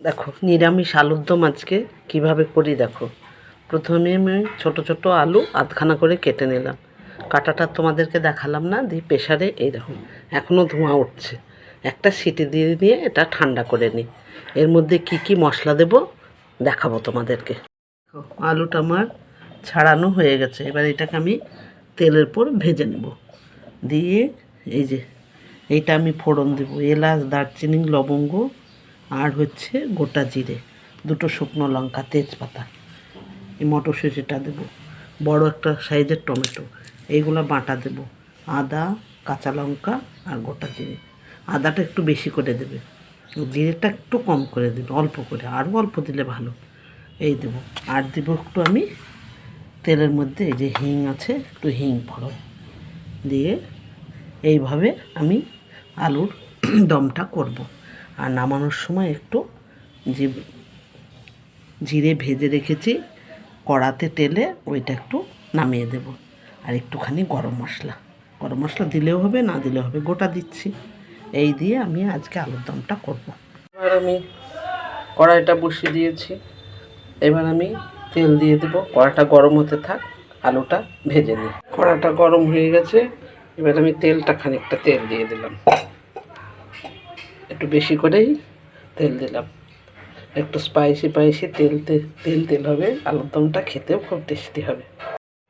দেখো নিরামিষ আলুর দম আজকে কীভাবে করি দেখো। প্রথমে আমি ছোট ছোট আলু আধখানা করে কেটে নিলাম। কাটাটা তোমাদেরকে দেখালাম না, দিয়ে প্রেশারে এই দেখো এখনও ধোঁয়া উঠছে, একটা সিটি দিয়ে নিয়ে এটা ঠান্ডা করে নিই। এর মধ্যে কি কি মশলা দেব দেখাবো তোমাদেরকে। আলুটা আমার ছাড়ানো হয়ে গেছে, এবার এটাকে আমি তেলের পর ভেজে নেব। দিয়ে এই যে এইটা আমি ফোড়ন দেবো, এলাচ, দারচিনি, লবঙ্গ আর হচ্ছে গোটা জিরে, দুটো শুকনো লঙ্কা, তেজপাতা, এই মটরশুঁটিটা দেবো, বড় একটা সাইজের টমেটো, এইগুলো বাটা দেবো, আদা, কাঁচা লঙ্কা আর গোটা জিরে। আদাটা একটু বেশি করে দেবে, জিরেটা একটু কম করে দেবে, অল্প করে, আরও অল্প দিলে ভালো। এই দেবো, আর দেবো একটু আমি তেলের মধ্যে এই যে হিং আছে, একটু হিং ফোড়ন দিয়ে এইভাবে আমি আলুর দমটা করব। আর নামানোর সময় একটু যে জিরে ভেজে রেখেছি কড়াতে তেলে, ওইটা একটু নামিয়ে দেব। আর একটুখানি গরম মশলা দিলেও হবে, না দিলেও হবে, গোটা দিচ্ছি। এই দিয়ে আমি আজকে আলুর দমটা করব। এবার আমি কড়াইটা বসিয়ে দিয়েছি, এবার আমি তেল দিয়ে দেবো, কড়াটা গরম হতে থাক, আলুটা ভেজে নিই। কড়াটা গরম হয়ে গেছে, এবার আমি খানিকটা তেল দিয়ে দিলাম, একটু বেশি করেই তেল দিলাম, একটু স্পাইসি তেল হবে, আলুর দমটা খেতেও খুব টেস্টি হবে।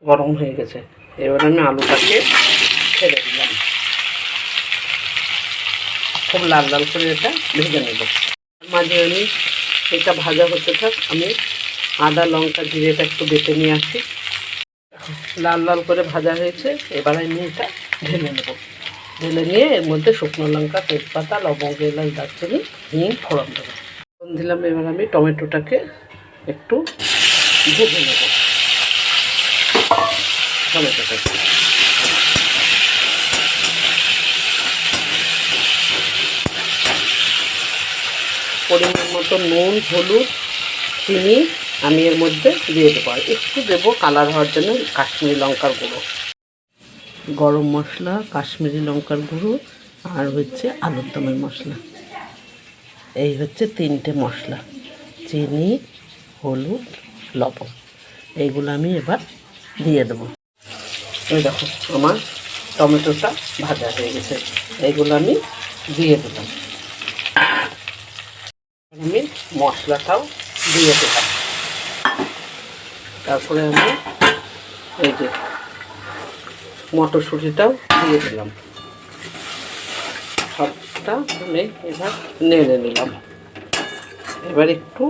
গরম হয়ে গেছে, এবার আমি আলুটাকে ছেড়ে দিলাম, খুব লাল লাল করে এটা ভেজে নেব। মাঝে আমি এটা ভাজা হতে থাক, আমি আদা, লঙ্কা, জিরেটা একটু বেটে নিয়ে আসি। লাল লাল করে ভাজা হয়েছে, এবার আমি এটা ঢেলে নেব। ঢেলে নিয়ে এর মধ্যে শুকনো লঙ্কা, তেজপাতা, লবঙ্গ, এলাচ, দারচিনি, হিং ফোড়ন দেবো। ফোড়ন দিলাম, এবার আমি টমেটোটাকে একটু ভেজে নেব। টমেটোটাকে পরিমাণ মতো নুন, হলুদ, চিনি আমি এর মধ্যে দিয়ে দেবো। আর একটু দেবো কালার হওয়ার জন্য কাশ্মীরি লঙ্কার গুঁড়ো, গরম মশলা, কাশ্মীরি লঙ্কার গুঁড়ো আর হচ্ছে আলুর দমের মশলা। এই হচ্ছে তিনটে মশলা, চিনি, হলুদ, লবণ, এইগুলো আমি এবার দিয়ে দেবো। এই দেখো আমার টমেটোটা ভাজা হয়ে গেছে, এইগুলো আমি দিয়ে দিলাম। আমি মশলাটাও দিয়ে দিলাম, তারপরে আমি এই যে মটরশুঁটিটাও দিয়ে দিলাম। সবটা আমি এবার নেড়ে নিলাম। এবার একটু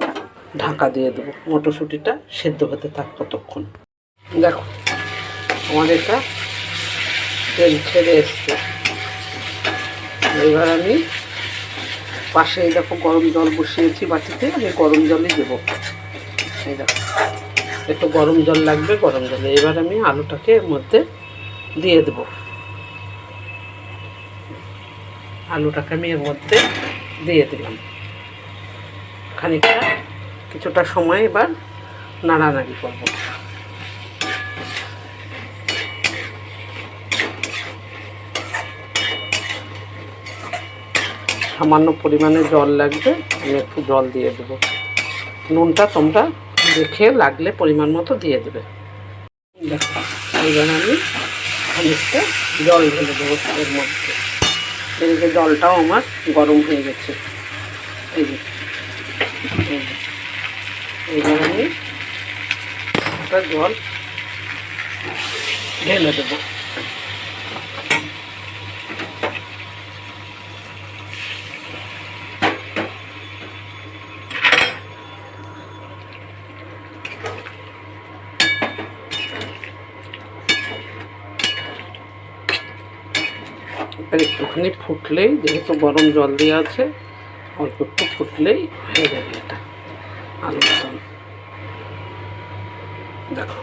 ঢাকা দিয়ে দেবো, মটরশুঁটিটা সেদ্ধ হতে থাক ততক্ষণ। দেখো আমার এটা তেল ছেড়ে এসছে, এবার আমি পাশে এই দেখো গরম জল বসিয়েছি বাটিতে, আমি গরম জলই দেবো। এই দেখো একটু গরম জল লাগবে, গরম জলে এবার আমি আলুটাকে এর মধ্যে দিয়ে দেবো। আলুটাকে আমি এর মধ্যে দিয়ে দিলাম, খানিকটা কিছুটা সময় এবার নাড়ানাড়ি করব। সামান্য পরিমাণে জল লাগবে, আমি একটু জল দিয়ে দেবো। নুনটা তোমরা দেখে লাগলে পরিমাণ মতো দিয়ে দেবে। দেখো এবার আমি খানিকটা জল ঢেলে দেবো এর মধ্যে। এই যে জলটাও আমার গরম হয়ে গেছে, এই যে এইবার আমি একটা জল ঢেলে দেবো। এবার একটুখানি ফুটলেই, যেহেতু গরম জল দেওয়া আছে, অল্প একটু ফুটলেই হয়ে যাবে এটা আলুর দম। দেখো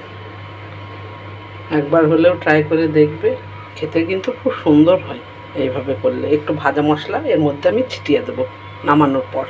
একবার হলেও ট্রাই করে দেখবে, খেতে কিন্তু খুব সুন্দর হয় এইভাবে করলে। একটু ভাজা মশলা এর মধ্যে আমি ছিটিয়ে দেবো নামানোর পর।